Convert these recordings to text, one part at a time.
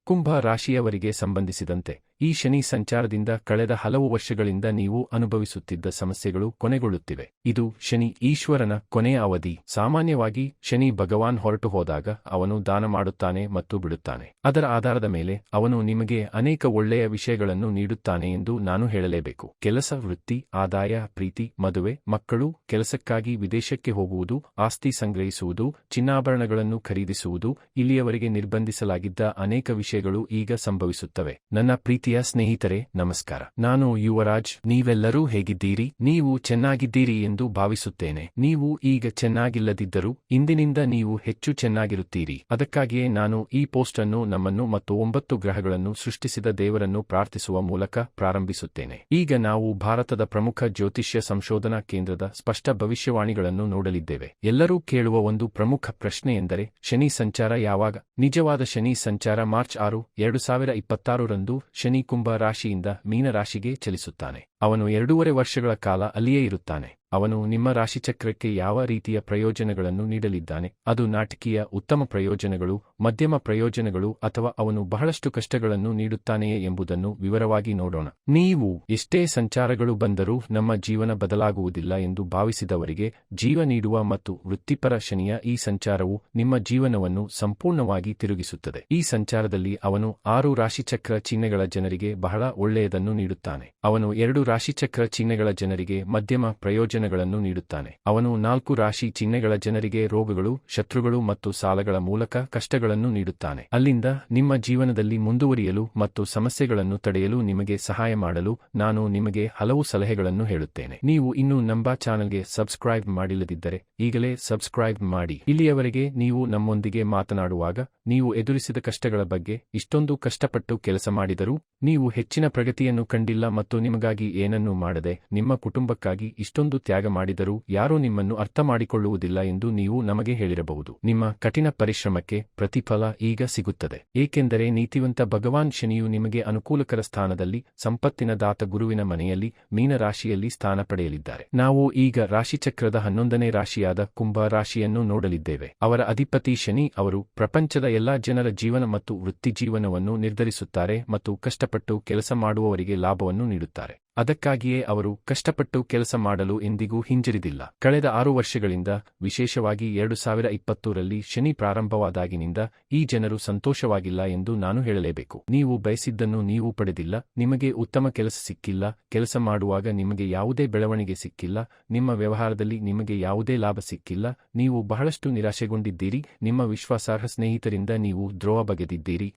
ಕುಂಭ ರಾಶಿಯವರಿಗೆ ಸಂಬಂಧಿಸಿದಂತೆ ಈ ಶನಿ ಸಂಚಾರದಿಂದ ಕಳೆದ ಹಲವು ವರ್ಷಗಳಿಂದ ನೀವು ಅನುಭವಿಸುತ್ತಿದ್ದ ಸಮಸ್ಯೆಗಳು ಕೊನೆಗೊಳ್ಳುತ್ತಿವೆ. ಇದು ಶನಿ ಈಶ್ವರನ ಕೊನೆಯ ಅವಧಿ. ಸಾಮಾನ್ಯವಾಗಿ ಶನಿ ಭಗವಾನ್ ಹೊರಟು ಹೋದಾಗ ಅವನು ದಾನ ಮಾಡುತ್ತಾನೆ ಮತ್ತು ಬಿಡುತ್ತಾನೆ. ಅದರ ಆಧಾರದ ಮೇಲೆ ಅವನು ನಿಮಗೆ ಅನೇಕ ಒಳ್ಳೆಯ ವಿಷಯಗಳನ್ನು ನೀಡುತ್ತಾನೆ ಎಂದು ನಾನು ಹೇಳಲೇಬೇಕು. ಕೆಲಸ, ವೃತ್ತಿ, ಆದಾಯ, ಪ್ರೀತಿ, ಮದುವೆ, ಮಕ್ಕಳು, ಕೆಲಸಕ್ಕಾಗಿ ವಿದೇಶಕ್ಕೆ ಹೋಗುವುದು, ಆಸ್ತಿ ಸಂಗ್ರಹಿಸುವುದು, ಚಿನ್ನಾಭರಣಗಳನ್ನು ಖರೀದಿಸುವುದು, ಇಲ್ಲಿಯವರೆಗೆ ನಿರ್ಬಂಧಿಸಲಾಗಿದ್ದ ಅನೇಕ ವಿಷಯಗಳು ಈಗ ಸಂಭವಿಸುತ್ತವೆ. ನನ್ನ ಪ್ರೀತಿಯ ಸ್ನೇಹಿತರೆ, ನಮಸ್ಕಾರ. ನಾನು ಯುವರಾಜ್. ನೀವೆಲ್ಲರೂ ಹೇಗಿದ್ದೀರಿ? ನೀವು ಚೆನ್ನಾಗಿದ್ದೀರಿ ಎಂದು ಭಾವಿಸುತ್ತೇನೆ. ನೀವು ಈಗ ಚೆನ್ನಾಗಿಲ್ಲದಿದ್ದರೂ ಇಂದಿನಿಂದ ನೀವು ಹೆಚ್ಚು ಚೆನ್ನಾಗಿರುತ್ತೀರಿ. ಅದಕ್ಕಾಗಿಯೇ ನಾನು ಈ ಪೋಸ್ಟ್ ಅನ್ನು ನಮ್ಮನ್ನು ಮತ್ತು 9 ಗ್ರಹಗಳನ್ನು ಸೃಷ್ಟಿಸಿದ ದೇವರನ್ನು ಪ್ರಾರ್ಥಿಸುವ ಮೂಲಕ ಪ್ರಾರಂಭಿಸುತ್ತೇನೆ. ಈಗ ನಾವು ಭಾರತದ ಪ್ರಮುಖ ಜ್ಯೋತಿಷ್ಯ ಸಂಶೋಧನಾ ಕೇಂದ್ರದ ಸ್ಪಷ್ಟ ಭವಿಷ್ಯವಾಣಿಗಳನ್ನು ನೋಡಲಿದ್ದೇವೆ. ಎಲ್ಲರೂ ಕೇಳುವ ಒಂದು ಪ್ರಮುಖ ಪ್ರಶ್ನೆ ಎಂದರೆ ಶನಿ ಸಂಚಾರ ಯಾವಾಗ? ನಿಜವಾದ ಶನಿ ಸಂಚಾರ ಮಾರ್ಚ್ 6, 2026 ರಂದು ಶನಿ ಕುಂಭ ರಾಶಿಯಿಂದ ಮೀನ ರಾಶಿಗೆ ಚಲಿಸುತ್ತಾನೆ. ಅವನು 2.5 ವರ್ಷಗಳ ಕಾಲ ಅಲ್ಲಿಯೇ ಇರುತ್ತಾನೆ. ಅವನು ನಿಮ್ಮ ರಾಶಿಚಕ್ರಕ್ಕೆ ಯಾವ ರೀತಿಯ ಪ್ರಯೋಜನಗಳನ್ನು ನೀಡಲಿದ್ದಾನೆ? ಅದು ನಾಟಕೀಯ, ಉತ್ತಮ ಪ್ರಯೋಜನಗಳು, ಮಧ್ಯಮ ಪ್ರಯೋಜನಗಳು ಅಥವಾ ಅವನು ಬಹಳಷ್ಟು ಕಷ್ಟಗಳನ್ನು ನೀಡುತ್ತಾನೆಯೇ ಎಂಬುದನ್ನು ವಿವರವಾಗಿ ನೋಡೋಣ. ನೀವು ಎಷ್ಟೇ ಸಂಚಾರಗಳು ಬಂದರೂ ನಮ್ಮ ಜೀವನ ಬದಲಾಗುವುದಿಲ್ಲ ಎಂದು ಭಾವಿಸಿದವರಿಗೆ ಜೀವ ನೀಡುವ ಮತ್ತು ವೃತ್ತಿಪರ ಶನಿಯ ಈ ಸಂಚಾರವು ನಿಮ್ಮ ಜೀವನವನ್ನು ಸಂಪೂರ್ಣವಾಗಿ ತಿರುಗಿಸುತ್ತದೆ. ಈ ಸಂಚಾರದಲ್ಲಿ ಅವನು 6 ರಾಶಿಚಕ್ರ ಚಿಹ್ನೆಗಳ ಜನರಿಗೆ ಬಹಳ ಒಳ್ಳೆಯದನ್ನು ನೀಡುತ್ತಾನೆ. ಅವನು 2 ರಾಶಿಚಕ್ರ ಚಿಹ್ನೆಗಳ ಜನರಿಗೆ ಮಧ್ಯಮ ಪ್ರಯೋಜನಗಳನ್ನು ನೀಡುತ್ತಾನೆ. ಅವನು 4 ರಾಶಿ ಚಿಹ್ನೆಗಳ ಜನರಿಗೆ ರೋಗಗಳು, ಶತ್ರುಗಳು ಮತ್ತು ಸಾಲಗಳ ಮೂಲಕ ಕಷ್ಟಗಳನ್ನು ನೀಡುತ್ತಾನೆ. ಅಲ್ಲಿಂದ ನಿಮ್ಮ ಜೀವನದಲ್ಲಿ ಮುಂದುವರಿಯಲು ಮತ್ತು ಸಮಸ್ಯೆಗಳನ್ನು ತಡೆಯಲು ನಿಮಗೆ ಸಹಾಯ ಮಾಡಲು ನಾನು ನಿಮಗೆ ಹಲವು ಸಲಹೆಗಳನ್ನು ಹೇಳುತ್ತೇನೆ. ನೀವು ಇನ್ನೂ ನಮ್ಮ ಚಾನೆಲ್ಗೆ ಸಬ್ಸ್ಕ್ರೈಬ್ ಮಾಡಿಲ್ಲದಿದ್ದರೆ ಈಗಲೇ ಸಬ್ಸ್ಕ್ರೈಬ್ ಮಾಡಿ. ಇಲ್ಲಿಯವರೆಗೆ ನೀವು ನಮ್ಮೊಂದಿಗೆ ಮಾತನಾಡುವಾಗ ನೀವು ಎದುರಿಸಿದ ಕಷ್ಟಗಳ ಬಗ್ಗೆ, ಇಷ್ಟೊಂದು ಕಷ್ಟಪಟ್ಟು ಕೆಲಸ ಮಾಡಿದರೂ ನೀವು ಹೆಚ್ಚಿನ ಪ್ರಗತಿಯನ್ನು ಕಂಡಿಲ್ಲ ಮತ್ತು ನಿಮಗಾಗಿ ಏನನ್ನೂ ಮಾಡದೆ ನಿಮ್ಮ ಕುಟುಂಬಕ್ಕಾಗಿ ಇಷ್ಟೊಂದು ತ್ಯಾಗ ಮಾಡಿದರೂ ಯಾರೂ ನಿಮ್ಮನ್ನು ಅರ್ಥ ಮಾಡಿಕೊಳ್ಳುವುದಿಲ್ಲ ಎಂದು ನೀವು ನಮಗೆ ಹೇಳಿರಬಹುದು. ನಿಮ್ಮ ಕಠಿಣ ಪರಿಶ್ರಮಕ್ಕೆ ಪ್ರತಿಫಲ ಈಗ ಸಿಗುತ್ತದೆ, ಏಕೆಂದರೆ ನೀತಿವಂತ ಭಗವಾನ್ ಶನಿಯು ನಿಮಗೆ ಅನುಕೂಲಕರ ಸ್ಥಾನದಲ್ಲಿ, ಸಂಪತ್ತಿನ ದಾತ ಗುರುವಿನ ಮನೆಯಲ್ಲಿ, ಮೀನ ರಾಶಿಯಲ್ಲಿ ಸ್ಥಾನ ಪಡೆಯಲಿದ್ದಾರೆ. ನಾವು ಈಗ ರಾಶಿಚಕ್ರದ 11ನೇ ರಾಶಿಯಾದ ಕುಂಭ ರಾಶಿಯನ್ನು ನೋಡಲಿದ್ದೇವೆ. ಅವರ ಅಧಿಪತಿ ಶನಿ. ಅವರು ಪ್ರಪಂಚದ ಎಲ್ಲಾ ಜನರ ಜೀವನ ಮತ್ತು ವೃತ್ತಿಜೀವನವನ್ನು ನಿರ್ಧರಿಸುತ್ತಾರೆ ಮತ್ತು ಕಷ್ಟಪಟ್ಟು ಕೆಲಸ ಮಾಡುವವರಿಗೆ ಲಾಭವನ್ನು ನೀಡುತ್ತಾರೆ. ಅದಕ್ಕಾಗಿಯೇ ಅವರು ಕಷ್ಟಪಟ್ಟು ಕೆಲಸ ಮಾಡಲು ಎಂದಿಗೂ ಹಿಂಜರಿದಿಲ್ಲ. ಕಳೆದ 6 ವರ್ಷಗಳಿಂದ, ವಿಶೇಷವಾಗಿ 2020ರಲ್ಲಿ ಶನಿ ಪ್ರಾರಂಭವಾದಾಗಿನಿಂದ ಈ ಜನರು ಸಂತೋಷವಾಗಿಲ್ಲ ಎಂದು ನಾನು ಹೇಳಲೇಬೇಕು. ನೀವು ಬಯಸಿದ್ದನ್ನು ನೀವು ಪಡೆದಿಲ್ಲ, ನಿಮಗೆ ಉತ್ತಮ ಕೆಲಸ ಸಿಕ್ಕಿಲ್ಲ, ಕೆಲಸ ಮಾಡುವಾಗ ನಿಮಗೆ ಯಾವುದೇ ಬೆಳವಣಿಗೆ ಸಿಕ್ಕಿಲ್ಲ, ನಿಮ್ಮ ವ್ಯವಹಾರದಲ್ಲಿ ನಿಮಗೆ ಯಾವುದೇ ಲಾಭ ಸಿಕ್ಕಿಲ್ಲ, ನೀವು ಬಹಳಷ್ಟು ನಿರಾಶೆಗೊಂಡಿದ್ದೀರಿ, ನಿಮ್ಮ ವಿಶ್ವಾಸಾರ್ಹ ಸ್ನೇಹಿತರಿಂದ ನೀವು ದ್ರೋಹ ಬಗೆದಿದ್ದೀರಿ.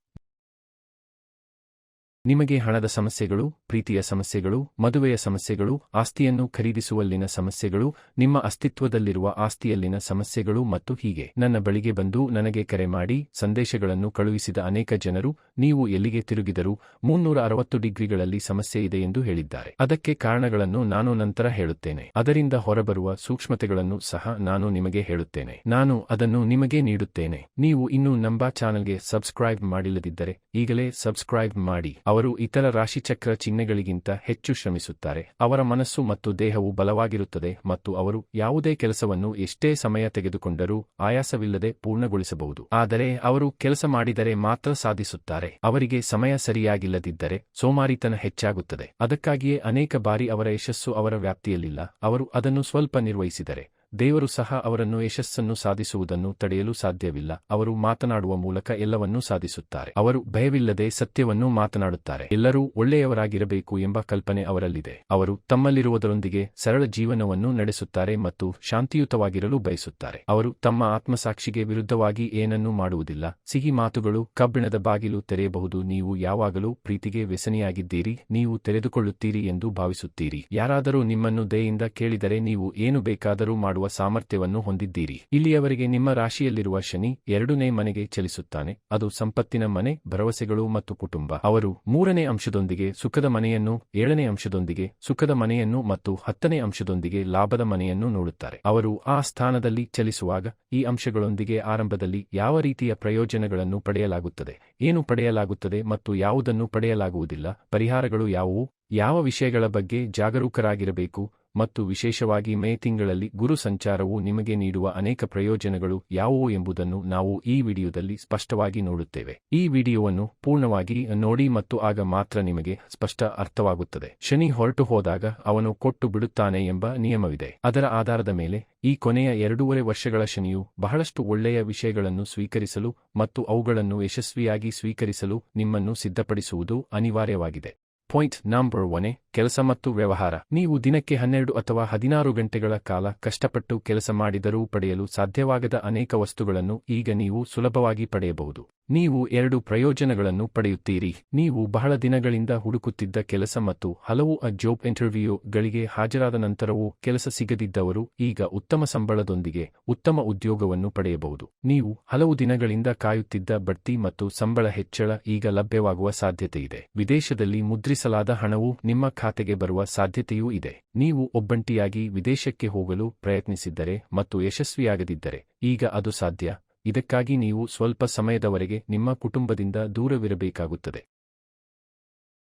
ನಿಮಗೆ ಹಣದ ಸಮಸ್ಯೆಗಳು, ಪ್ರೀತಿಯ ಸಮಸ್ಯೆಗಳು, ಮದುವೆಯ ಸಮಸ್ಯೆಗಳು, ಆಸ್ತಿಯನ್ನು ಖರೀದಿಸುವಲ್ಲಿನ ಸಮಸ್ಯೆಗಳು, ನಿಮ್ಮ ಅಸ್ತಿತ್ವದಲ್ಲಿರುವ ಆಸ್ತಿಯಲ್ಲಿನ ಸಮಸ್ಯೆಗಳು ಮತ್ತು ಹೀಗೆ. ನನ್ನ ಬಳಿಗೆ ಬಂದು ನನಗೆ ಕರೆ ಮಾಡಿ ಸಂದೇಶಗಳನ್ನು ಕಳುಹಿಸಿದ ಅನೇಕ ಜನರು ನೀವು ಎಲ್ಲಿಗೆ ತಿರುಗಿದರೂ 360 ಡಿಗ್ರಿಗಳಲ್ಲಿ ಸಮಸ್ಯೆ ಇದೆ ಎಂದು ಹೇಳಿದ್ದಾರೆ. ಅದಕ್ಕೆ ಕಾರಣಗಳನ್ನು ನಾನು ನಂತರ ಹೇಳುತ್ತೇನೆ. ಅದರಿಂದ ಹೊರಬರುವ ಸೂಕ್ಷ್ಮತೆಗಳನ್ನು ಸಹ ನಾನು ನಿಮಗೆ ಹೇಳುತ್ತೇನೆ. ನಾನು ಅದನ್ನು ನಿಮಗೆ ನೀಡುತ್ತೇನೆ. ನೀವು ಇನ್ನೂ ನಮ್ಮ ಚಾನೆಲ್ಗೆ ಸಬ್ಸ್ಕ್ರೈಬ್ ಮಾಡಿಲ್ಲದಿದ್ದರೆ ಈಗಲೇ ಸಬ್ಸ್ಕ್ರೈಬ್ ಮಾಡಿ. ಅವರು ಇತರ ರಾಶಿಚಕ್ರ ಚಿಹ್ನೆಗಳಿಗಿಂತ ಹೆಚ್ಚು ಶ್ರಮಿಸುತ್ತಾರೆ. ಅವರ ಮನಸ್ಸು ಮತ್ತು ದೇಹವು ಬಲವಾಗಿರುತ್ತದೆ ಮತ್ತು ಅವರು ಯಾವುದೇ ಕೆಲಸವನ್ನು ಎಷ್ಟೇ ಸಮಯ ತೆಗೆದುಕೊಂಡರೂ ಆಯಾಸವಿಲ್ಲದೆ ಪೂರ್ಣಗೊಳಿಸಬಹುದು. ಆದರೆ ಅವರು ಕೆಲಸ ಮಾಡಿದರೆ ಮಾತ್ರ ಸಾಧಿಸುತ್ತಾರೆ. ಅವರಿಗೆ ಸಮಯ ಸರಿಯಾಗಿಲ್ಲದಿದ್ದರೆ ಸೋಮಾರಿತನ ಹೆಚ್ಚಾಗುತ್ತದೆ. ಅದಕ್ಕಾಗಿಯೇ ಅನೇಕ ಬಾರಿ ಅವರ ಯಶಸ್ಸು ಅವರ ವ್ಯಾಪ್ತಿಯಲ್ಲಿಲ್ಲ. ಅವರು ಅದನ್ನು ಸ್ವಲ್ಪ ನಿರ್ವಹಿಸಿದರೆ ದೇವರು ಸಹ ಅವರನ್ನು ಯಶಸ್ಸನ್ನು ಸಾಧಿಸುವುದನ್ನು ತಡೆಯಲು ಸಾಧ್ಯವಿಲ್ಲ. ಅವರು ಮಾತನಾಡುವ ಮೂಲಕ ಎಲ್ಲವನ್ನೂ ಸಾಧಿಸುತ್ತಾರೆ. ಅವರು ಭಯವಿಲ್ಲದೆ ಸತ್ಯವನ್ನು ಮಾತನಾಡುತ್ತಾರೆ. ಎಲ್ಲರೂ ಒಳ್ಳೆಯವರಾಗಿರಬೇಕು ಎಂಬ ಕಲ್ಪನೆ ಅವರಲ್ಲಿದೆ. ಅವರು ತಮ್ಮಲ್ಲಿರುವುದರೊಂದಿಗೆ ಸರಳ ಜೀವನವನ್ನು ನಡೆಸುತ್ತಾರೆ ಮತ್ತು ಶಾಂತಿಯುತವಾಗಿರಲು ಬಯಸುತ್ತಾರೆ. ಅವರು ತಮ್ಮ ಆತ್ಮಸಾಕ್ಷಿಗೆ ವಿರುದ್ಧವಾಗಿ ಏನನ್ನೂ ಮಾಡುವುದಿಲ್ಲ. ಸಿಹಿ ಮಾತುಗಳು ಕಬ್ಬಿಣದ ಬಾಗಿಲು ತೆರೆಯಬಹುದು. ನೀವು ಯಾವಾಗಲೂ ಪ್ರೀತಿಗೆ ವ್ಯಸನಿಯಾಗಿದ್ದೀರಿ, ನೀವು ತೆರೆದುಕೊಳ್ಳುತ್ತೀರಿ ಎಂದು ಭಾವಿಸುತ್ತೀರಿ. ಯಾರಾದರೂ ನಿಮ್ಮನ್ನು ದಯೆಯಿಂದ ಕೇಳಿದರೆ ನೀವು ಏನು ಬೇಕಾದರೂ ಮಾಡುವ ಸಾಮರ್ಥ್ಯವನ್ನು ಹೊಂದಿದ್ದೀರಿ. ಇಲ್ಲಿಯವರೆಗೆ ನಿಮ್ಮ ರಾಶಿಯಲ್ಲಿರುವ ಶನಿ 2ನೇ ಮನೆಗೆ ಚಲಿಸುತ್ತಾನೆ. ಅದು ಸಂಪತ್ತಿನ ಮನೆ, ಭರವಸೆಗಳು ಮತ್ತು ಕುಟುಂಬ. ಅವರು 3ನೇ ಅಂಶದೊಂದಿಗೆ ಸುಖದ ಮನೆಯನ್ನು, 7ನೇ ಅಂಶದೊಂದಿಗೆ ಸುಖದ ಮನೆಯನ್ನು ಮತ್ತು 10ನೇ ಅಂಶದೊಂದಿಗೆ ಲಾಭದ ಮನೆಯನ್ನು ನೋಡುತ್ತಾರೆ. ಅವರು ಆ ಸ್ಥಾನದಲ್ಲಿ ಚಲಿಸುವಾಗ ಈ ಅಂಶಗಳೊಂದಿಗೆ ಆರಂಭದಲ್ಲಿ ಯಾವ ರೀತಿಯ ಪ್ರಯೋಜನಗಳನ್ನು ಪಡೆಯಲಾಗುತ್ತದೆ, ಏನು ಪಡೆಯಲಾಗುತ್ತದೆ ಮತ್ತು ಯಾವುದನ್ನು ಪಡೆಯಲಾಗುವುದಿಲ್ಲ, ಪರಿಹಾರಗಳು ಯಾವುವು, ಯಾವ ವಿಷಯಗಳ ಬಗ್ಗೆ ಜಾಗರೂಕರಾಗಿರಬೇಕು, ಮತ್ತು ವಿಶೇಷವಾಗಿ ಮೇ ತಿಂಗಳಲ್ಲಿ ಗುರು ಸಂಚಾರವು ನಿಮಗೆ ನೀಡುವ ಅನೇಕ ಪ್ರಯೋಜನಗಳು ಯಾವುವು ಎಂಬುದನ್ನು ನಾವು ಈ ವಿಡಿಯೋದಲ್ಲಿ ಸ್ಪಷ್ಟವಾಗಿ ನೋಡುತ್ತೇವೆ. ಈ ವಿಡಿಯೋವನ್ನು ಪೂರ್ಣವಾಗಿ ನೋಡಿ ಮತ್ತು ಆಗ ಮಾತ್ರ ನಿಮಗೆ ಸ್ಪಷ್ಟ ಅರ್ಥವಾಗುತ್ತದೆ. ಶನಿ ಹೊರಟು ಹೋದಾಗ ಅವನು ಕೊಟ್ಟು ಬಿಡುತ್ತಾನೆ ಎಂಬ ನಿಯಮವಿದೆ. ಅದರ ಆಧಾರದ ಮೇಲೆ ಈ ಕೊನೆಯ 2.5 ವರ್ಷಗಳ ಶನಿಯು ಬಹಳಷ್ಟು ಒಳ್ಳೆಯ ವಿಷಯಗಳನ್ನು ಸ್ವೀಕರಿಸಲು ಮತ್ತು ಅವುಗಳನ್ನು ಯಶಸ್ವಿಯಾಗಿ ಸ್ವೀಕರಿಸಲು ನಿಮ್ಮನ್ನು ಸಿದ್ಧಪಡಿಸುವುದು ಅನಿವಾರ್ಯವಾಗಿದೆ. ಪಾಯಿಂಟ್ ನಂಬರ್ 1 ಕೆಲಸ ಮತ್ತು ವ್ಯವಹಾರ. ನೀವು ದಿನಕ್ಕೆ 12 ಅಥವಾ 16 ಗಂಟೆಗಳ ಕಾಲ ಕಷ್ಟಪಟ್ಟು ಕೆಲಸ ಮಾಡಿದರೂ ಪಡೆಯಲು ಸಾಧ್ಯವಾಗದ ಅನೇಕ ವಸ್ತುಗಳನ್ನು ಈಗ ನೀವು ಸುಲಭವಾಗಿ ಪಡೆಯಬಹುದು. ನೀವು 2 ಪ್ರಯೋಜನಗಳನ್ನು ಪಡೆಯುತ್ತೀರಿ. ನೀವು ಬಹಳ ದಿನಗಳಿಂದ ಹುಡುಕುತ್ತಿದ್ದ ಕೆಲಸ ಮತ್ತು ಹಲವು ಜಾಬ್ ಇಂಟರ್ವ್ಯೂಗಳಿಗೆ ಹಾಜರಾದ ನಂತರವೂ ಕೆಲಸ ಸಿಗದಿದ್ದವರು ಈಗ ಉತ್ತಮ ಸಂಬಳದೊಂದಿಗೆ ಉತ್ತಮ ಉದ್ಯೋಗವನ್ನು ಪಡೆಯಬಹುದು. ನೀವು ಹಲವು ದಿನಗಳಿಂದ ಕಾಯುತ್ತಿದ್ದ ಬಡ್ತಿ ಮತ್ತು ಸಂಬಳ ಹೆಚ್ಚಳ ಈಗ ಲಭ್ಯವಾಗುವ ಸಾಧ್ಯತೆಯಿದೆ. ವಿದೇಶದಲ್ಲಿ ಮುದ್ರಿಸಲಾದ ಹಣವು ನಿಮ್ಮ ಖಾತೆಗೆ ಬರುವ ಸಾಧ್ಯತೆಯೂ ಇದೆ. ನೀವು ಒಬ್ಬಂಟಿಯಾಗಿ ವಿದೇಶಕ್ಕೆ ಹೋಗಲು ಪ್ರಯತ್ನಿಸಿದ್ದರೆ ಮತ್ತು ಯಶಸ್ವಿಯಾಗದಿದ್ದರೆ ಈಗ ಅದು ಸಾಧ್ಯ. ಇದಕ್ಕಾಗಿ ನೀವು ಸ್ವಲ್ಪ ಸಮಯದವರೆಗೆ ನಿಮ್ಮ ಕುಟುಂಬದಿಂದ ದೂರವಿರಬೇಕಾಗುತ್ತದೆ.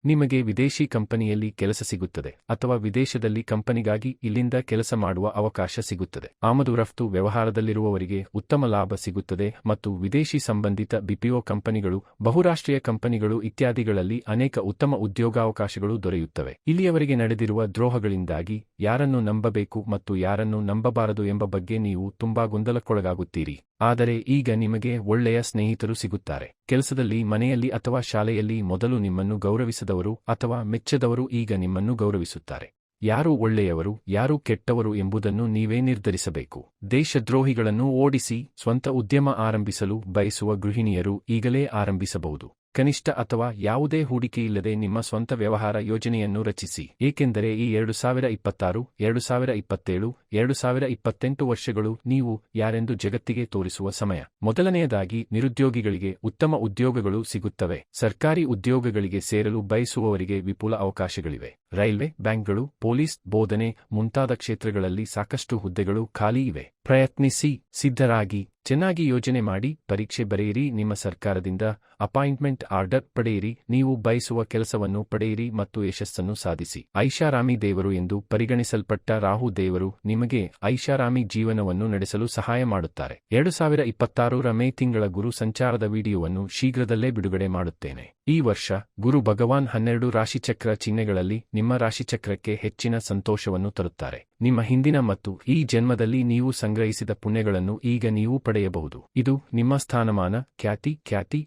ನಿಮಗೆ ವಿದೇಶಿ ಕಂಪನಿಯಲ್ಲಿ ಕೆಲಸ ಸಿಗುತ್ತದೆ ಅಥವಾ ವಿದೇಶದಲ್ಲಿ ಕಂಪನಿಗಾಗಿ ಇಲ್ಲಿಂದ ಕೆಲಸ ಮಾಡುವ ಅವಕಾಶ ಸಿಗುತ್ತದೆ. ಆಮದು ರಫ್ತು ವ್ಯವಹಾರದಲ್ಲಿರುವವರಿಗೆ ಉತ್ತಮ ಲಾಭ ಸಿಗುತ್ತದೆ ಮತ್ತು ವಿದೇಶಿ ಸಂಬಂಧಿತ ಬಿಪಿಒ ಕಂಪನಿಗಳು, ಬಹುರಾಷ್ಟ್ರೀಯ ಕಂಪನಿಗಳು ಇತ್ಯಾದಿಗಳಲ್ಲಿ ಅನೇಕ ಉತ್ತಮ ಉದ್ಯೋಗಾವಕಾಶಗಳು ದೊರೆಯುತ್ತವೆ. ಇಲ್ಲಿಯವರೆಗೆ ನಡೆದಿರುವ ದ್ರೋಹಗಳಿಂದಾಗಿ ಯಾರನ್ನು ನಂಬಬೇಕು ಮತ್ತು ಯಾರನ್ನು ನಂಬಬಾರದು ಎಂಬ ಬಗ್ಗೆ ನೀವು ತುಂಬಾ ಗೊಂದಲಕ್ಕೊಳಗಾಗುತ್ತೀರಿ. ಆದರೆ ಈಗ ನಿಮಗೆ ಒಳ್ಳೆಯ ಸ್ನೇಹಿತರು ಸಿಗುತ್ತಾರೆ. ಕೆಲಸದಲ್ಲಿ, ಮನೆಯಲ್ಲಿ ಅಥವಾ ಶಾಲೆಯಲ್ಲಿ ಮೊದಲು ನಿಮ್ಮನ್ನು ಗೌರವಿಸದವರು ಅಥವಾ ಮೆಚ್ಚದವರು ಈಗ ನಿಮ್ಮನ್ನು ಗೌರವಿಸುತ್ತಾರೆ. ಯಾರು ಒಳ್ಳೆಯವರು, ಯಾರು ಕೆಟ್ಟವರು ಎಂಬುದನ್ನು ನೀವೇ ನಿರ್ಧರಿಸಬೇಕು. ದೇಶದ್ರೋಹಿಗಳನ್ನು ಓಡಿಸಿ ಸ್ವಂತ ಉದ್ಯಮ ಆರಂಭಿಸಲು ಬಯಸುವ ಗೃಹಿಣಿಯರು ಈಗಲೇ ಆರಂಭಿಸಬಹುದು. ಕನಿಷ್ಠ ಅಥವಾ ಯಾವುದೇ ಹೂಡಿಕೆಯಿಲ್ಲದೆ ನಿಮ್ಮ ಸ್ವಂತ ವ್ಯವಹಾರ ಯೋಜನೆಯನ್ನು ರಚಿಸಿ. ಏಕೆಂದರೆ ಈ 2026, 2027, 2028 ವರ್ಷಗಳು ನೀವು ಯಾರೆಂದು ಜಗತ್ತಿಗೆ ತೋರಿಸುವ ಸಮಯ. ಮೊದಲನೆಯದಾಗಿ, ನಿರುದ್ಯೋಗಿಗಳಿಗೆ ಉತ್ತಮ ಉದ್ಯೋಗಗಳು ಸಿಗುತ್ತವೆ. ಸರ್ಕಾರಿ ಉದ್ಯೋಗಗಳಿಗೆ ಸೇರಲು ಬಯಸುವವರಿಗೆ ವಿಪುಲ ಅವಕಾಶಗಳಿವೆ. ರೈಲ್ವೆ, ಬ್ಯಾಂಕ್ಗಳು, ಪೊಲೀಸ್, ಬೋಧನೆ ಮುಂತಾದ ಕ್ಷೇತ್ರಗಳಲ್ಲಿ ಸಾಕಷ್ಟು ಹುದ್ದೆಗಳು ಖಾಲಿ ಇವೆ. ಪ್ರಯತ್ನಿಸಿ, ಸಿದ್ಧರಾಗಿ, ಚೆನ್ನಾಗಿ ಯೋಜನೆ ಮಾಡಿ, ಪರೀಕ್ಷೆ ಬರೆಯಿರಿ, ನಿಮ್ಮ ಸರ್ಕಾರದಿಂದ ಅಪಾಯಿಂಟ್ಮೆಂಟ್ ಆರ್ಡರ್ ಪಡೆಯಿರಿ, ನೀವು ಬಯಸುವ ಕೆಲಸವನ್ನು ಪಡೆಯಿರಿ ಮತ್ತು ಯಶಸ್ಸನ್ನು ಸಾಧಿಸಿ. ಐಷಾರಾಮಿ ದೇವರು ಎಂದು ಪರಿಗಣಿಸಲ್ಪಟ್ಟ ರಾಹು ದೇವರು ನಿಮಗೆ ಐಷಾರಾಮಿ ಜೀವನವನ್ನು ನಡೆಸಲು ಸಹಾಯ ಮಾಡುತ್ತಾರೆ. 2026 ಮೇ ತಿಂಗಳ ಗುರು ಸಂಚಾರದ ವಿಡಿಯೋವನ್ನು ಶೀಘ್ರದಲ್ಲೇ ಬಿಡುಗಡೆ ಮಾಡುತ್ತೇನೆ. ಈ ವರ್ಷ ಗುರು ಭಗವಾನ್ 12 ರಾಶಿಚಕ್ರ ಚಿಹ್ನೆಗಳಲ್ಲಿ ನಿಮ್ಮ ರಾಶಿಚಕ್ರಕ್ಕೆ ಹೆಚ್ಚಿನ ಸಂತೋಷವನ್ನು ತರುತ್ತಾರೆ. ನಿಮ್ಮ ಹಿಂದಿನ ಮತ್ತು ಈ ಜನ್ಮದಲ್ಲಿ ನೀವು ಸಂಗ್ರಹಿಸಿದ ಪುಣ್ಯಗಳನ್ನು ಈಗ ನೀವು ಪಡೆಯಬಹುದು. ಇದು ನಿಮ್ಮ ಸ್ಥಾನಮಾನ, ಖ್ಯಾತಿ,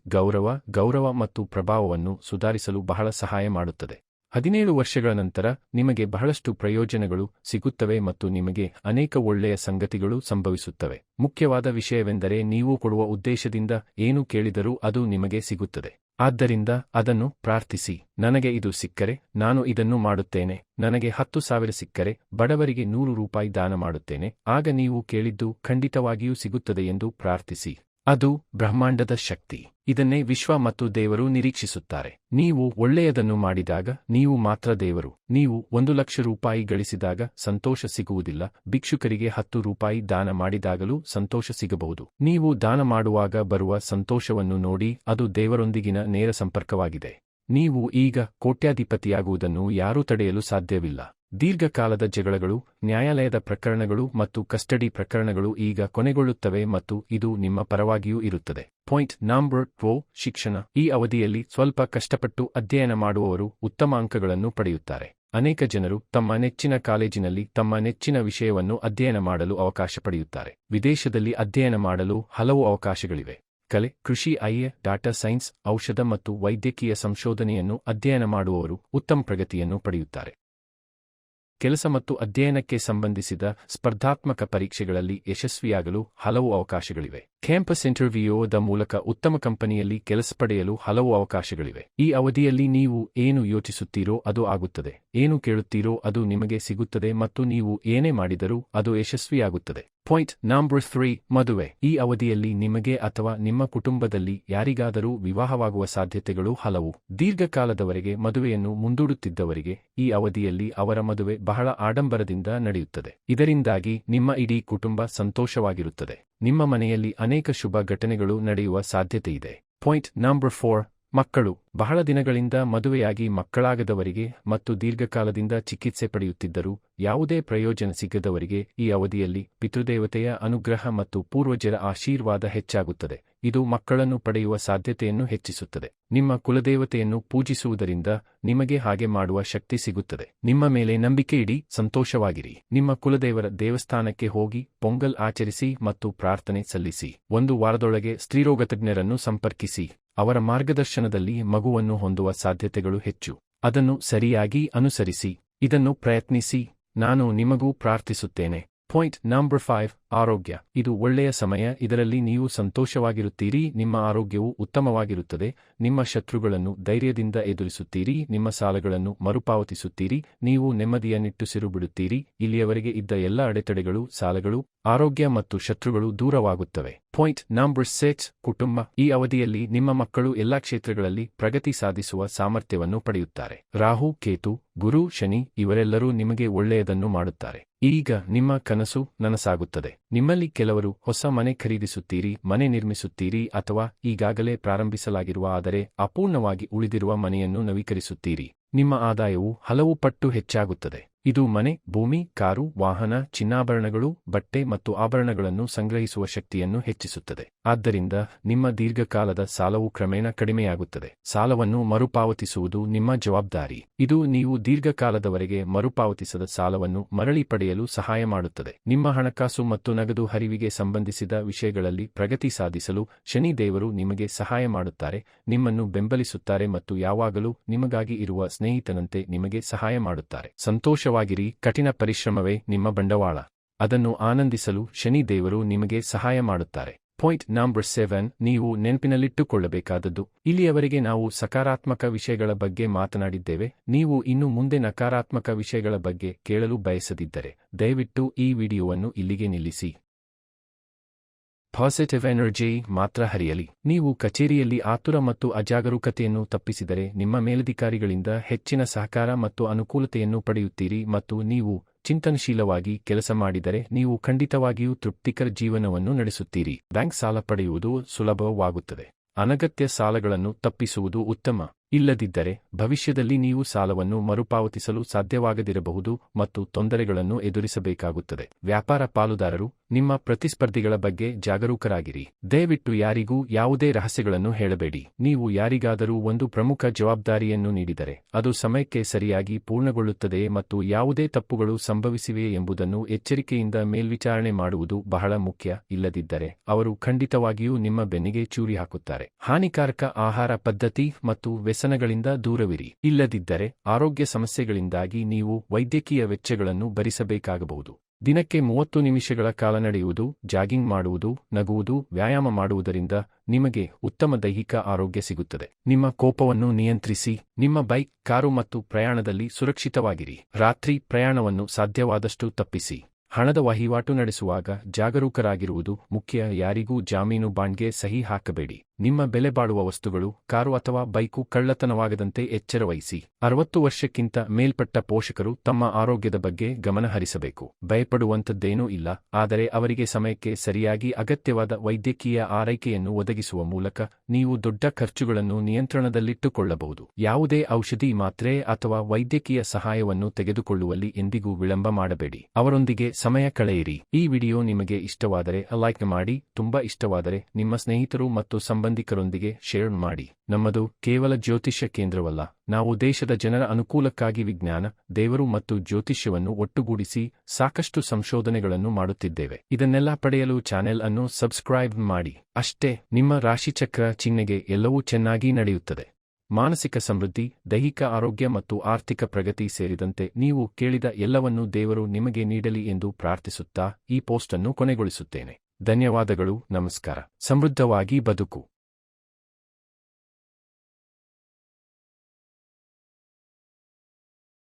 ಗೌರವ ಮತ್ತು ಪ್ರಭಾವವನ್ನು ಸುಧಾರಿಸಲು ಬಹಳ ಸಹಾಯ ಮಾಡುತ್ತದೆ. 17 ವರ್ಷಗಳ ನಂತರ ನಿಮಗೆ ಬಹಳಷ್ಟು ಪ್ರಯೋಜನಗಳು ಸಿಗುತ್ತವೆ ಮತ್ತು ನಿಮಗೆ ಅನೇಕ ಒಳ್ಳೆಯ ಸಂಗತಿಗಳು ಸಂಭವಿಸುತ್ತವೆ. ಮುಖ್ಯವಾದ ವಿಷಯವೆಂದರೆ ನೀವು ಕೊಡುವ ಉದ್ದೇಶದಿಂದ ಏನು ಕೇಳಿದರೂ ಅದು ನಿಮಗೆ ಸಿಗುತ್ತದೆ. ಆದ್ದರಿಂದ ಅದನ್ನು ಪ್ರಾರ್ಥಿಸಿ. ನನಗೆ ಇದು ಸಿಕ್ಕರೆ ನಾನು ಇದನ್ನು ಮಾಡುತ್ತೇನೆ. ನನಗೆ 10,000 ಸಿಕ್ಕರೆ ಬಡವರಿಗೆ 100 ರೂಪಾಯಿ ದಾನ ಮಾಡುತ್ತೇನೆ. ಆಗ ನೀವು ಕೇಳಿದ್ದು ಖಂಡಿತವಾಗಿಯೂ ಸಿಗುತ್ತದೆ ಎಂದು ಪ್ರಾರ್ಥಿಸಿ. ಅದು ಬ್ರಹ್ಮಾಂಡದ ಶಕ್ತಿ. ಇದನ್ನೇ ವಿಶ್ವ ಮತ್ತು ದೇವರು ನಿರೀಕ್ಷಿಸುತ್ತಾರೆ. ನೀವು ಒಳ್ಳೆಯದನ್ನು ಮಾಡಿದಾಗ ನೀವು ಮಾತ್ರ ದೇವರು. ನೀವು 1 ಲಕ್ಷ ರೂಪಾಯಿ ಗಳಿಸಿದಾಗ ಸಂತೋಷ ಸಿಗುವುದಿಲ್ಲ. ಭಿಕ್ಷುಕರಿಗೆ 10 ರೂಪಾಯಿ ದಾನ ಮಾಡಿದಾಗಲೂ ಸಂತೋಷ ಸಿಗಬಹುದು. ನೀವು ದಾನ ಮಾಡುವಾಗ ಬರುವ ಸಂತೋಷವನ್ನು ನೋಡಿ, ಅದು ದೇವರೊಂದಿಗಿನ ನೇರ ಸಂಪರ್ಕವಾಗಿದೆ. ನೀವು ಈಗ ಕೋಟ್ಯಾಧಿಪತಿಯಾಗುವುದನ್ನು ಯಾರೂ ತಡೆಯಲು ಸಾಧ್ಯವಿಲ್ಲ. ದೀರ್ಘಕಾಲದ ಜಗಳಗಳು, ನ್ಯಾಯಾಲಯದ ಪ್ರಕರಣಗಳು ಮತ್ತು ಕಸ್ಟಡಿ ಪ್ರಕರಣಗಳು ಈಗ ಕೊನೆಗೊಳ್ಳುತ್ತವೆ ಮತ್ತು ಇದು ನಿಮ್ಮ ಪರವಾಗಿಯೂ ಇರುತ್ತದೆ. ಪಾಯಿಂಟ್ ನಂಬರ್ 2 ಶಿಕ್ಷಣ. ಈ ಅವಧಿಯಲ್ಲಿ ಸ್ವಲ್ಪ ಕಷ್ಟಪಟ್ಟು ಅಧ್ಯಯನ ಮಾಡುವವರು ಉತ್ತಮ ಅಂಕಗಳನ್ನು ಪಡೆಯುತ್ತಾರೆ. ಅನೇಕ ಜನರು ತಮ್ಮ ನೆಚ್ಚಿನ ಕಾಲೇಜಿನಲ್ಲಿ ತಮ್ಮ ನೆಚ್ಚಿನ ವಿಷಯವನ್ನು ಅಧ್ಯಯನ ಮಾಡಲು ಅವಕಾಶ ಪಡೆಯುತ್ತಾರೆ. ವಿದೇಶದಲ್ಲಿ ಅಧ್ಯಯನ ಮಾಡಲು ಹಲವು ಅವಕಾಶಗಳಿವೆ. ಕಲೆ, ಕೃಷಿ, ಡಾಟಾ ಸೈನ್ಸ್, ಔಷಧ ಮತ್ತು ವೈದ್ಯಕೀಯ ಸಂಶೋಧನೆಯನ್ನು ಅಧ್ಯಯನ ಮಾಡುವವರು ಉತ್ತಮ ಪ್ರಗತಿಯನ್ನು ಪಡೆಯುತ್ತಾರೆ. ಕೆಲಸ ಮತ್ತು ಅಧ್ಯಯನಕ್ಕೆ ಸಂಬಂಧಿಸಿದ ಸ್ಪರ್ಧಾತ್ಮಕ ಪರೀಕ್ಷೆಗಳಲ್ಲಿ ಯಶಸ್ವಿಯಾಗಲು ಹಲವು ಅವಕಾಶಗಳಿವೆ. ಕ್ಯಾಂಪಸ್ ಇಂಟರ್ವ್ಯೂದ ಮೂಲಕ ಉತ್ತಮ ಕಂಪನಿಯಲ್ಲಿ ಕೆಲಸ ಪಡೆಯಲು ಹಲವು ಅವಕಾಶಗಳಿವೆ. ಈ ಅವಧಿಯಲ್ಲಿ ನೀವು ಏನು ಯೋಚಿಸುತ್ತೀರೋ ಅದು ಆಗುತ್ತದೆ, ಏನು ಕೇಳುತ್ತೀರೋ ಅದು ನಿಮಗೆ ಸಿಗುತ್ತದೆ ಮತ್ತು ನೀವು ಏನೇ ಮಾಡಿದರೂ ಅದು ಯಶಸ್ವಿಯಾಗುತ್ತದೆ. ಪಾಯಿಂಟ್ ನಂಬರ್ 3 ಮದುವೆ. ಈ ಅವಧಿಯಲ್ಲಿ ನಿಮಗೆ ಅಥವಾ ನಿಮ್ಮ ಕುಟುಂಬದಲ್ಲಿ ಯಾರಿಗಾದರೂ ವಿವಾಹವಾಗುವ ಸಾಧ್ಯತೆಗಳು ಹಲವು. ದೀರ್ಘಕಾಲದವರೆಗೆ ಮದುವೆಯನ್ನು ಮುಂದೂಡುತ್ತಿದ್ದವರಿಗೆ ಈ ಅವಧಿಯಲ್ಲಿ ಅವರ ಮದುವೆ ಬಹಳ ಆಡಂಬರದಿಂದ ನಡೆಯುತ್ತದೆ. ಇದರಿಂದಾಗಿ ನಿಮ್ಮ ಇಡೀ ಕುಟುಂಬ ಸಂತೋಷವಾಗಿರುತ್ತದೆ. ನಿಮ್ಮ ಮನೆಯಲ್ಲಿ ಅನೇಕ ಶುಭ ಘಟನೆಗಳು ನಡೆಯುವ ಸಾಧ್ಯತೆಯಿದೆ. ಪಾಯಿಂಟ್ ನಂಬರ್ 4 ಮಕ್ಕಳು ಬಹಳ ದಿನಗಳಿಂದ ಮದುವೆಯಾಗಿ ಮಕ್ಕಳಾಗದವರಿಗೆ ಮತ್ತು ದೀರ್ಘಕಾಲದಿಂದ ಚಿಕಿತ್ಸೆ ಪಡೆಯುತ್ತಿದ್ದರೂ ಯಾವುದೇ ಪ್ರಯೋಜನ ಸಿಗದವರಿಗೆ ಈ ಅವಧಿಯಲ್ಲಿ ಪಿತೃದೇವತೆಯ ಅನುಗ್ರಹ ಮತ್ತು ಪೂರ್ವಜರ ಆಶೀರ್ವಾದ ಹೆಚ್ಚಾಗುತ್ತದೆ. ಇದು ಮಕ್ಕಳನ್ನು ಪಡೆಯುವ ಸಾಧ್ಯತೆಯನ್ನು ಹೆಚ್ಚಿಸುತ್ತದೆ. ನಿಮ್ಮ ಕುಲದೇವತೆಯನ್ನು ಪೂಜಿಸುವುದರಿಂದ ನಿಮಗೆ ಹಾಗೆ ಮಾಡುವ ಶಕ್ತಿ ಸಿಗುತ್ತದೆ. ನಿಮ್ಮ ಮೇಲೆ ನಂಬಿಕೆ ಇಡಿ, ಸಂತೋಷವಾಗಿರಿ. ನಿಮ್ಮ ಕುಲದೇವರ ದೇವಸ್ಥಾನಕ್ಕೆ ಹೋಗಿ ಪೊಂಗಲ್ ಆಚರಿಸಿ ಮತ್ತು ಪ್ರಾರ್ಥನೆ ಸಲ್ಲಿಸಿ. ಒಂದು ವಾರದೊಳಗೆ ಸ್ತ್ರೀರೋಗ ತಜ್ಞರನ್ನು ಸಂಪರ್ಕಿಸಿ. ಅವರ ಮಾರ್ಗದರ್ಶನದಲ್ಲಿ ಮಗುವನ್ನು ಹೊಂದುವ ಸಾಧ್ಯತೆಗಳು ಹೆಚ್ಚು. ಅದನ್ನು ಸರಿಯಾಗಿ ಅನುಸರಿಸಿ. ಇದನ್ನು ಪ್ರಯತ್ನಿಸಿ. ನಾನು ನಿಮಗೂ ಪ್ರಾರ್ಥಿಸುತ್ತೇನೆ. ಪಾಯಿಂಟ್ ನಂಬರ್ 5 ಆರೋಗ್ಯ. ಇದು ಒಳ್ಳೆಯ ಸಮಯ. ಇದರಲ್ಲಿ ನೀವು ಸಂತೋಷವಾಗಿರುತ್ತೀರಿ. ನಿಮ್ಮ ಆರೋಗ್ಯವು ಉತ್ತಮವಾಗಿರುತ್ತದೆ. ನಿಮ್ಮ ಶತ್ರುಗಳನ್ನು ಧೈರ್ಯದಿಂದ ಎದುರಿಸುತ್ತೀರಿ. ನಿಮ್ಮ ಸಾಲಗಳನ್ನು ಮರುಪಾವತಿಸುತ್ತೀರಿ. ನೀವು ನೆಮ್ಮದಿಯ ನಿಟ್ಟುಸಿರು ಬಿಡುತ್ತೀರಿ. ಇಲ್ಲಿಯವರೆಗೆ ಇದ್ದ ಎಲ್ಲ ಅಡೆತಡೆಗಳು, ಸಾಲಗಳು, ಆರೋಗ್ಯ ಮತ್ತು ಶತ್ರುಗಳು ದೂರವಾಗುತ್ತವೆ. ಪಾಯಿಂಟ್ ನಂಬರ್ 6 ಕುಟುಂಬ. ಈ ಅವಧಿಯಲ್ಲಿ ನಿಮ್ಮ ಮಕ್ಕಳು ಎಲ್ಲಾ ಕ್ಷೇತ್ರಗಳಲ್ಲಿ ಪ್ರಗತಿ ಸಾಧಿಸುವ ಸಾಮರ್ಥ್ಯವನ್ನು ಪಡೆಯುತ್ತಾರೆ. ರಾಹು, ಕೇತು, ಗುರು, ಶನಿ ಇವರೆಲ್ಲರೂ ನಿಮಗೆ ಒಳ್ಳೆಯದನ್ನು ಮಾಡುತ್ತಾರೆ. ಈಗ ನಿಮ್ಮ ಕನಸು ನನಸಾಗುತ್ತದೆ. ನಿಮ್ಮಲ್ಲಿ ಕೆಲವರು ಹೊಸ ಮನೆ ಖರೀದಿಸುತ್ತೀರಿ, ಮನೆ ನಿರ್ಮಿಸುತ್ತೀರಿ ಅಥವಾ ಈಗಾಗಲೇ ಪ್ರಾರಂಭಿಸಲಾಗಿರುವ ಆದರೆ ಅಪೂರ್ಣವಾಗಿ ಉಳಿದಿರುವ ಮನೆಯನ್ನು ನವೀಕರಿಸುತ್ತೀರಿ. ನಿಮ್ಮ ಆದಾಯವು ಹಲವು ಪಟ್ಟು ಹೆಚ್ಚಾಗುತ್ತದೆ. ಇದು ಮನೆ, ಭೂಮಿ, ಕಾರು, ವಾಹನ, ಚಿನ್ನಾಭರಣಗಳು, ಬಟ್ಟೆ ಮತ್ತು ಆಭರಣಗಳನ್ನು ಸಂಗ್ರಹಿಸುವ ಶಕ್ತಿಯನ್ನು ಹೆಚ್ಚಿಸುತ್ತದೆ. ಆದ್ದರಿಂದ ನಿಮ್ಮ ದೀರ್ಘಕಾಲದ ಸಾಲವು ಕ್ರಮೇಣ ಕಡಿಮೆಯಾಗುತ್ತದೆ. ಸಾಲವನ್ನು ಮರುಪಾವತಿಸುವುದು ನಿಮ್ಮ ಜವಾಬ್ದಾರಿ. ಇದು ನೀವು ದೀರ್ಘಕಾಲದವರೆಗೆ ಮರುಪಾವತಿಸದ ಸಾಲವನ್ನು ಮರಳಿ ಪಡೆಯಲು ಸಹಾಯ ಮಾಡುತ್ತದೆ. ನಿಮ್ಮ ಹಣಕಾಸು ಮತ್ತು ನಗದು ಹರಿವಿಗೆ ಸಂಬಂಧಿಸಿದ ವಿಷಯಗಳಲ್ಲಿ ಪ್ರಗತಿ ಸಾಧಿಸಲು ಶನಿ ದೇವರು ನಿಮಗೆ ಸಹಾಯ ಮಾಡುತ್ತಾರೆ, ನಿಮ್ಮನ್ನು ಬೆಂಬಲಿಸುತ್ತಾರೆ ಮತ್ತು ಯಾವಾಗಲೂ ನಿಮಗಾಗಿ ಇರುವ ಸ್ನೇಹಿತನಂತೆ ನಿಮಗೆ ಸಹಾಯ ಮಾಡುತ್ತಾರೆ. ಸಂತೋಷವಾಗಿರಿ. ಕಠಿಣ ಪರಿಶ್ರಮವೇ ನಿಮ್ಮ ಬಂಡವಾಳ. ಅದನ್ನು ಆನಂದಿಸಲು ಶನಿ ದೇವರು ನಿಮಗೆ ಸಹಾಯ ಮಾಡುತ್ತಾರೆ. ಪಾಯಿಂಟ್ ನಂಬರ್ 7 ನೀವು ನೆನಪಿನಲ್ಲಿಟ್ಟುಕೊಳ್ಳಬೇಕಾದದ್ದು. ಇಲ್ಲಿಯವರೆಗೆ ನಾವು ಸಕಾರಾತ್ಮಕ ವಿಷಯಗಳ ಬಗ್ಗೆ ಮಾತನಾಡಿದ್ದೇವೆ. ನೀವು ಇನ್ನು ಮುಂದೆ ನಕಾರಾತ್ಮಕ ವಿಷಯಗಳ ಬಗ್ಗೆ ಕೇಳಲು ಬಯಸದಿದ್ದರೆ ದಯವಿಟ್ಟು ಈ ವಿಡಿಯೋವನ್ನು ಇಲ್ಲಿಗೆ ನಿಲ್ಲಿಸಿ. ಪಾಸಿಟಿವ್ ಎನರ್ಜಿ ಮಾತ್ರ ಹರಿಯಲಿ. ನೀವು ಕಚೇರಿಯಲ್ಲಿ ಆತುರ ಮತ್ತು ಅಜಾಗರೂಕತೆಯನ್ನು ತಪ್ಪಿಸಿದರೆ ನಿಮ್ಮ ಮೇಲಧಿಕಾರಿಗಳಿಂದ ಹೆಚ್ಚಿನ ಸಹಕಾರ ಮತ್ತು ಅನುಕೂಲತೆಯನ್ನು ಪಡೆಯುತ್ತೀರಿ ಮತ್ತು ನೀವು ಚಿಂತನಶೀಲವಾಗಿ ಕೆಲಸ ಮಾಡಿದರೆ ನೀವು ಖಂಡಿತವಾಗಿಯೂ ತೃಪ್ತಿಕರ ಜೀವನವನ್ನು ನಡೆಸುತ್ತೀರಿ. ಬ್ಯಾಂಕ್ ಸಾಲ ಪಡೆಯುವುದು ಸುಲಭವಾಗುತ್ತದೆ. ಅನಗತ್ಯ ಸಾಲಗಳನ್ನು ತಪ್ಪಿಸುವುದು ಉತ್ತಮ. ಇಲ್ಲದಿದ್ದರೆ ಭವಿಷ್ಯದಲ್ಲಿ ನೀವು ಸಾಲವನ್ನು ಮರುಪಾವತಿಸಲು ಸಾಧ್ಯವಾಗದಿರಬಹುದು ಮತ್ತು ತೊಂದರೆಗಳನ್ನು ಎದುರಿಸಬೇಕಾಗುತ್ತದೆ. ವ್ಯಾಪಾರ ಪಾಲುದಾರರು, ನಿಮ್ಮ ಪ್ರತಿಸ್ಪರ್ಧಿಗಳ ಬಗ್ಗೆ ಜಾಗರೂಕರಾಗಿರಿ. ದಯವಿಟ್ಟು ಯಾರಿಗೂ ಯಾವುದೇ ರಹಸ್ಯಗಳನ್ನು ಹೇಳಬೇಡಿ. ನೀವು ಯಾರಿಗಾದರೂ ಒಂದು ಪ್ರಮುಖ ಜವಾಬ್ದಾರಿಯನ್ನು ನೀಡಿದರೆ ಅದು ಸಮಯಕ್ಕೆ ಸರಿಯಾಗಿ ಪೂರ್ಣಗೊಳ್ಳುತ್ತದೆಯೇ ಮತ್ತು ಯಾವುದೇ ತಪ್ಪುಗಳು ಸಂಭವಿಸಿವೆಯೇ ಎಂಬುದನ್ನು ಎಚ್ಚರಿಕೆಯಿಂದ ಮೇಲ್ವಿಚಾರಣೆ ಮಾಡುವುದು ಬಹಳ ಮುಖ್ಯ. ಇಲ್ಲದಿದ್ದರೆ ಅವರು ಖಂಡಿತವಾಗಿಯೂ ನಿಮ್ಮ ಬೆನ್ನಿಗೆ ಚೂರಿ ಹಾಕುತ್ತಾರೆ. ಹಾನಿಕಾರಕ ಆಹಾರ ಪದ್ಧತಿ ಮತ್ತು ವ್ಯಸನಗಳಿಂದ ದೂರವಿರಿ. ಇಲ್ಲದಿದ್ದರೆ ಆರೋಗ್ಯ ಸಮಸ್ಯೆಗಳಿಂದಾಗಿ ನೀವು ವೈದ್ಯಕೀಯ ವೆಚ್ಚಗಳನ್ನು ಭರಿಸಬೇಕಾಗಬಹುದು. ದಿನಕ್ಕೆ 30 ನಿಮಿಷಗಳ ಕಾಲ ನಡೆಯುವುದು, ಜಾಗಿಂಗ್ ಮಾಡುವುದು, ನಗುವುದು, ವ್ಯಾಯಾಮ ಮಾಡುವುದರಿಂದ ನಿಮಗೆ ಉತ್ತಮ ದೈಹಿಕ ಆರೋಗ್ಯ ಸಿಗುತ್ತದೆ. ನಿಮ್ಮ ಕೋಪವನ್ನು ನಿಯಂತ್ರಿಸಿ. ನಿಮ್ಮ ಬೈಕ್, ಕಾರು ಮತ್ತು ಪ್ರಯಾಣದಲ್ಲಿ ಸುರಕ್ಷಿತವಾಗಿರಿ. ರಾತ್ರಿ ಪ್ರಯಾಣವನ್ನು ಸಾಧ್ಯವಾದಷ್ಟು ತಪ್ಪಿಸಿ. ಹಣದ ವಹಿವಾಟು ನಡೆಸುವಾಗ ಜಾಗರೂಕರಾಗಿರುವುದು ಮುಖ್ಯ. ಯಾರಿಗೂ ಜಾಮೀನು ಬಾಂಡ್ಗೆ ಸಹಿ ಹಾಕಬೇಡಿ. ನಿಮ್ಮ ಬೆಲೆ ಬಾಳುವ ವಸ್ತುಗಳು, ಕಾರು ಅಥವಾ ಬೈಕು ಕಳ್ಳತನವಾಗದಂತೆ ಎಚ್ಚರವಹಿಸಿ. 60 ವರ್ಷಕ್ಕಿಂತ ಮೇಲ್ಪಟ್ಟ ಪೋಷಕರು ತಮ್ಮ ಆರೋಗ್ಯದ ಬಗ್ಗೆ ಗಮನ ಹರಿಸಬೇಕು. ಭಯಪಡುವಂಥದ್ದೇನೂ ಇಲ್ಲ, ಆದರೆ ಅವರಿಗೆ ಸಮಯಕ್ಕೆ ಸರಿಯಾಗಿ ಅಗತ್ಯವಾದ ವೈದ್ಯಕೀಯ ಆರೈಕೆಯನ್ನು ಒದಗಿಸುವ ಮೂಲಕ ನೀವು ದೊಡ್ಡ ಖರ್ಚುಗಳನ್ನು ನಿಯಂತ್ರಣದಲ್ಲಿಟ್ಟುಕೊಳ್ಳಬಹುದು. ಯಾವುದೇ ಔಷಧಿ, ಮಾತ್ರೆ ಅಥವಾ ವೈದ್ಯಕೀಯ ಸಹಾಯವನ್ನು ತೆಗೆದುಕೊಳ್ಳುವಲ್ಲಿ ಎಂದಿಗೂ ವಿಳಂಬ ಮಾಡಬೇಡಿ. ಅವರೊಂದಿಗೆ ಸಮಯ ಕಳೆಯಿರಿ. ಈ ವಿಡಿಯೋ ನಿಮಗೆ ಇಷ್ಟವಾದರೆ ಲೈಕ್ ಮಾಡಿ. ತುಂಬಾ ಇಷ್ಟವಾದರೆ ನಿಮ್ಮ ಸ್ನೇಹಿತರು ಮತ್ತು ಸಂಬಂಧಿಕರೊಂದಿಗೆ ಶೇರ್ ಮಾಡಿ. ನಮ್ಮದು ಕೇವಲ ಜ್ಯೋತಿಷ್ಯ ಕೇಂದ್ರವಲ್ಲ. ನಾವು ದೇಶದ ಜನರ ಅನುಕೂಲಕ್ಕಾಗಿ ವಿಜ್ಞಾನ, ದೇವರು ಮತ್ತು ಜ್ಯೋತಿಷ್ಯವನ್ನು ಒಟ್ಟುಗೂಡಿಸಿ ಸಾಕಷ್ಟು ಸಂಶೋಧನೆಗಳನ್ನು ಮಾಡುತ್ತಿದ್ದೇವೆ. ಇದನ್ನೆಲ್ಲ ಪಡೆಯಲು ಚಾನೆಲ್ ಅನ್ನು ಸಬ್ಸ್ಕ್ರೈಬ್ ಮಾಡಿ. ಅಷ್ಟೇ, ನಿಮ್ಮ ರಾಶಿಚಕ್ರ ಚಿಹ್ನೆಗೆ ಎಲ್ಲವೂ ಚೆನ್ನಾಗಿ ನಡೆಯುತ್ತದೆ. ಮಾನಸಿಕ ಸಮೃದ್ಧಿ, ದೈಹಿಕ ಆರೋಗ್ಯ ಮತ್ತು ಆರ್ಥಿಕ ಪ್ರಗತಿ ಸೇರಿದಂತೆ ನೀವು ಕೇಳಿದ ಎಲ್ಲವನ್ನೂ ದೇವರು ನಿಮಗೆ ನೀಡಲಿ ಎಂದು ಪ್ರಾರ್ಥಿಸುತ್ತಾ ಈ ಪೋಸ್ಟ್ ಅನ್ನು ಕೊನೆಗೊಳಿಸುತ್ತೇನೆ. ಧನ್ಯವಾದಗಳು. ನಮಸ್ಕಾರ. ಸಮೃದ್ಧವಾಗಿ ಬದುಕು.